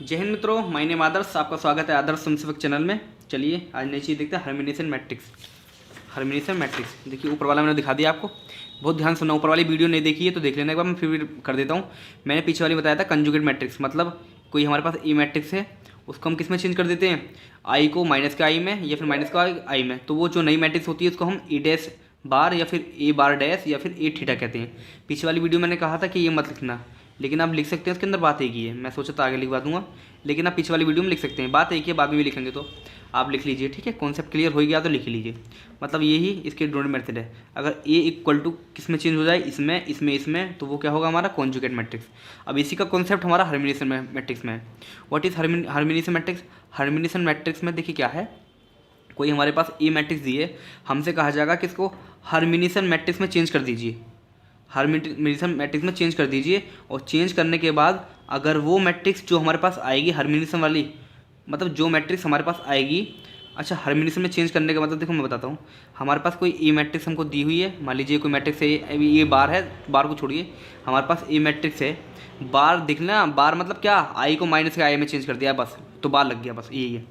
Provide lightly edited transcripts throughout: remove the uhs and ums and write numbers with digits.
जय हिंद मित्रों, my name आदर्श। आपका स्वागत है आदर्श संक्षिप्त चैनल में। चलिए आज नई चीज़ देखते हैं, हार्मोनिशन मैट्रिक्स। हार्मोनिशन मैट्रिक्स देखिए, ऊपर वाला मैंने दिखा दिया आपको, बहुत ध्यान सुनना। ऊपर वाली वीडियो नहीं देखी है तो देख लेना एक बार, मैं फिर कर देता हूँ। मैंने पीछे वाली बताया था कंजुगेट मैट्रिक्स, मतलब कोई हमारे पास ई मैट्रिक्स है, उसको हम किस में चेंज कर देते हैं, आई को माइनस के आई में या फिर माइनस का आई में। तो वो जो नई मैट्रिक्स होती है उसको हम ई डैश बार या फिर ए बार डैश या फिर ए थीटा कहते हैं। पीछे वाली वीडियो मैंने कहा था कि ये मत लिखना, लेकिन आप लिख सकते हैं, उसके अंदर बात एक ही है। मैं सोचा था आगे लिखवा दूंगा, लेकिन आप पीछे वाली वीडियो में लिख सकते हैं, बात एक ही है। बाद में भी लिखेंगे तो आप लिख लीजिए, ठीक है। कॉन्सेप्ट क्लियर हो गया तो लिख लीजिए। मतलब यही इसके डोनेट मेथड है। अगर ए इक्वल टू किस में चेंज हो जाए, इसमें इसमें इसमें, तो वो क्या होगा हमारा कॉन्जुगेट मैट्रिक्स। अब इसी का कॉन्सेप्ट हमारा हार्मोनिशन मैट्रिक्स में है। What is Hermitian matrix? Hermitian matrix में देखिए क्या है, कोई हमारे पास ए मैट्रिक्स दिए, हमसे कहा जाएगा कि इसको हार्मोनिशन मैट्रिक्स में चेंज कर दीजिए, हार्मोनिशन मैट्रिक्स में चेंज कर दीजिए। और चेंज करने के बाद अगर वो मैट्रिक्स जो हमारे पास आएगी हार्मोनिशन वाली, मतलब जो मैट्रिक्स हमारे पास आएगी, अच्छा हार्मोनिशन में चेंज करने का मतलब देखो मैं बताता हूँ। हमारे पास कोई ए मैट्रिक्स हमको दी हुई है, मान लीजिए कोई मैट्रिक्स है, अभी ये बार है, बार को छोड़िए, हमारे पास ए मैट्रिक्स है। बार दिखना, बार मतलब क्या, आई को माइनस के आई में चेंज कर दिया बस, तो बार लग गया, बस यही है।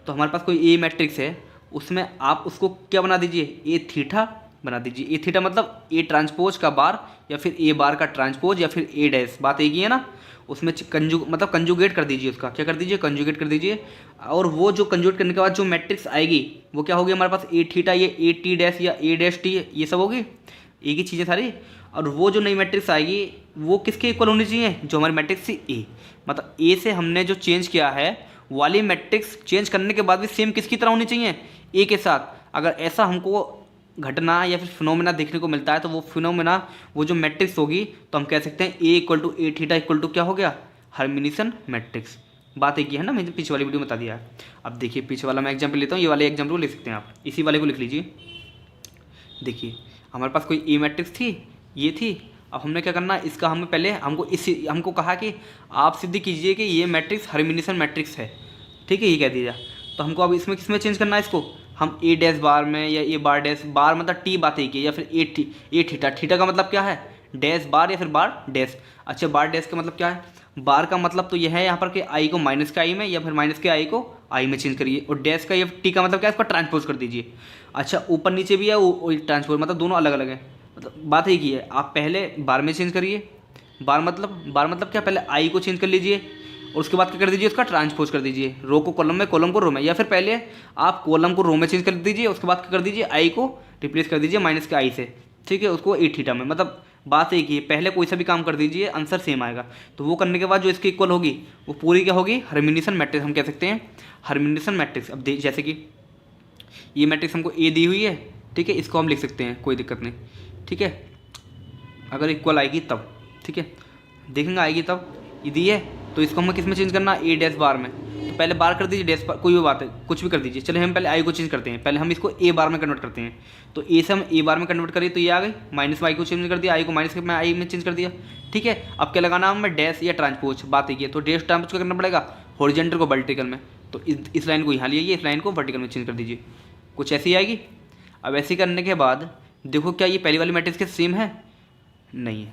तो हमारे पास कोई ए मैट्रिक्स है, उसमें आप उसको क्या बना दीजिए, ए थीटा बना दीजिए। ए थीटा मतलब ए ट्रांसपोज का बार या फिर ए बार का ट्रांसपोज या फिर ए डैश, बात एक ही है ना। उसमें मतलब कंजुगेट कर दीजिए, उसका क्या कर दीजिए, कंजुगेट कर दीजिए। और वो जो कंजुगेट करने के बाद जो मैट्रिक्स आएगी वो क्या होगी हमारे पास, ए थीटा, ये ए टी डैश या ए डैश टी, ये सब होगी एक ही चीज़ें सारी। और वो जो नई मैट्रिक्स आएगी वो किसके इक्वल होनी चाहिए, जो हमारी मैट्रिक्स थी ए, मतलब ए से हमने जो चेंज किया है वाली मैट्रिक्स चेंज करने के बाद भी सेम किसकी तरह होनी चाहिए, ए के साथ। अगर ऐसा हमको घटना या फिर फिनोमेना देखने को मिलता है तो वो फिनोमेना, वो जो मैट्रिक्स होगी, तो हम कह सकते हैं A equal to A theta equal to क्या हो गया, हार्मोनिशन मैट्रिक्स। बात एक ही है ना, मैंने पीछे वाली वीडियो में बता दिया है। अब देखिए पीछे वाला मैं एग्जाम्पल लेता हूँ, ये वाले एग्जाम्पल को लिख सकते हैं आप, इसी वाले को लिख लीजिए। देखिए हमारे पास कोई ए मैट्रिक्स थी, ये थी। अब हमने क्या करना, इसका हमें पहले हमको कहा कि आप सिद्ध कीजिए कि ये मैट्रिक्स हार्मोनिशन मैट्रिक्स है, ठीक है, ये कह दीजिए। तो हमको अब इसमें किस में चेंज करना है, इसको हम ए डैश बार में या ए बार डैश, बार मतलब टी बात है कि, या फिर ए थीटा, थीटा का मतलब क्या है, डैश बार या फिर बार डैश। अच्छा बार डैश का मतलब क्या है, बार का मतलब तो यह है यहाँ पर कि आई को माइनस के आई में या फिर माइनस के आई को आई में चेंज करिए। और डैश का या टी का मतलब क्या है, इसको ट्रांसपोज कर दीजिए। अच्छा ऊपर नीचे भी है वो ट्रांसपोज, मतलब दोनों अलग अलग है, मतलब बात एक ही है। आप पहले बार में चेंज करिए, बार मतलब क्या, पहले आई को चेंज कर लीजिए और उसके बाद क्या कर दीजिए, उसका ट्रांसपोज कर दीजिए, रो को कॉलम में, कॉलम को रो में, या फिर पहले आप कॉलम को रो में चेंज कर दीजिए, उसके बाद क्या कर दीजिए, आई को रिप्लेस कर दीजिए माइनस के आई से, ठीक है, उसको ए थीटा में। मतलब बात एक ही है, पहले कोई सा भी काम कर दीजिए आंसर सेम आएगा। तो वो करने के बाद जो इसकी इक्वल होगी वो पूरी क्या होगी, हार्मोनिशन मैट्रिक्स हम कह सकते हैं, हार्मोनिशन मैट्रिक्स। अब जैसे कि ये मैट्रिक्स हमको ए दी हुई है, ठीक है, इसको हम लिख सकते हैं, कोई दिक्कत नहीं, ठीक है, अगर इक्वल आएगी तब, ठीक है, देखेंगे आएगी तब। ये दी है तो इसको हमें किस में चेंज करना, ए डैश बार में। तो पहले बार कर दीजिए, डैश बार, कोई भी बात है, कुछ भी कर दीजिए। चलिए हम पहले आई को चेंज करते हैं, पहले हम इसको ए बार में कन्वर्ट करते हैं। तो ए से हम ए बार में कन्वर्ट करिए तो ये आ गई, माइनस में आई को चेंज कर दिया, आई को माइनस में आई में चेंज कर दिया, ठीक है। अब क्या लगाना हमें, डैश या ट्रांसपोज, बात एक है। तो डैश ट्रांसपोज क्या करना पड़ेगा, हॉरिजॉन्टल को वर्टिकल में। तो इस लाइन को यहाँ लिए, इस लाइन को वर्टिकल में चेंज कर दीजिए, कुछ ऐसी आएगी। अब ऐसे करने के बाद देखो क्या ये पहली वाली मैट्रिक्स के सेम है, नहीं है,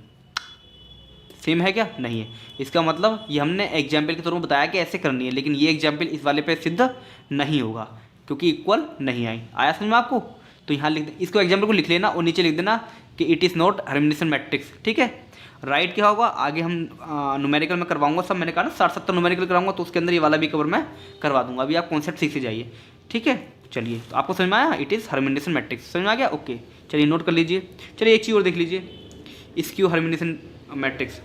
सेम है क्या, नहीं है। इसका मतलब ये हमने एग्जाम्पल के तौर पर बताया कि ऐसे करनी है, लेकिन ये एग्जाम्पल इस वाले पे सिद्ध नहीं होगा क्योंकि इक्वल नहीं आई। आया समझ में आपको? तो यहाँ लिख दे, इसको एग्जाम्पल को लिख लेना और नीचे लिख देना कि इट इज़ नॉट हार्मोनिशन मैट्रिक्स, ठीक है। राइट क्या होगा, आगे हम न्यूमेरिकल में करवाऊंगा सब, मैंने कहा ना 60-70 न्यूमेरिकल कराऊंगा, तो उसके अंदर ये वाला भी कवर मैं करवा दूंगा। अभी आप कॉन्सेप्ट सीख से जाइए, ठीक है। चलिए तो आपको समझ में आया, इट इज़ हार्मोनिशन मैट्रिक्स, समझ में आ गया, ओके। चलिए नोट कर लीजिए। चलिए एक चीज़ और देख लीजिए, स्क्यू हार्मोनिशन मैट्रिक्स,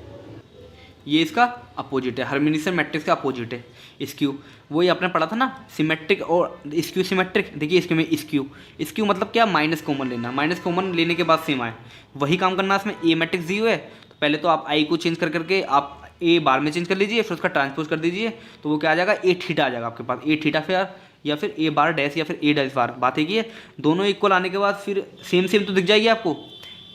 ये इसका अपोजिट है, हार्मोनिशन मैट्रिक्स का अपोजिट है स्क्यू। वही आपने पढ़ा था ना, सिमेट्रिक और स्क्यू सिमेट्रिक। देखिए इसके में स्क्यू मतलब क्या, माइनस कॉमन लेना, माइनस कॉमन लेने के बाद सेम आए, वही काम करना। इसमें ए मैट्रिक्स दी हुए है, तो पहले तो आप आई को चेंज कर करके आप ए बार में चेंज कर लीजिए, फिर उसका ट्रांसपोज कर दीजिए, तो वो क्या आ जाएगा, ए थीटा आ जाएगा आपके पास, ए थीटा फिर या फिर ए बार डैश या फिर ए डैश बार, बात है। दोनों इक्वल आने के बाद फिर सेम तो दिख जाएगी आपको।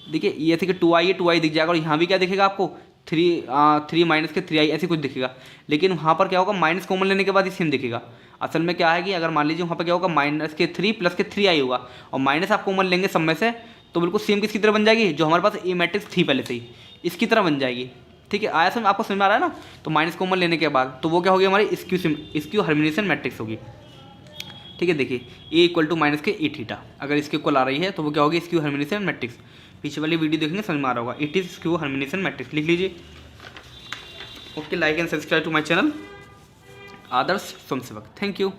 देखिए ये ऐसे कि 2i दिख जाएगा, और यहाँ भी क्या दिखेगा आपको, 3 माइनस के 3i ऐसे कुछ दिखेगा। लेकिन वहाँ पर क्या होगा, माइनस कॉमन लेने के बाद ही सेम दिखेगा। असल में क्या है कि अगर मान लीजिए वहाँ पर क्या होगा, माइनस के 3 प्लस के 3i होगा, और माइनस आप कॉमन लेंगे सब में से, तो बिल्कुल सेम किसकी तरह बन जाएगी, जो हमारे पास ए मैट्रिक्स थी पहले से ही, इसकी तरह बन जाएगी, ठीक है, आया समझ, आपको समझ में आ रहा है ना। तो माइनस कॉमन लेने के बाद तो वो क्या होगी हमारी स्क्यू हार्मोनिशन मैट्रिक्स होगी। ठीक है, देखिए ए इक्वल टू माइनस के ए थीटा, अगर इसके इक्वल आ रही है तो वो क्या होगी स्क्यू हार्मोनिशन मैट्रिक्स। पीछे वाली वीडियो देखेंगे समझ में आ रहा होगा, it is skew hermitian matrix, लिख लीजिए। Okay, like and subscribe to my channel Adarsh Swayamsevak. Thank you.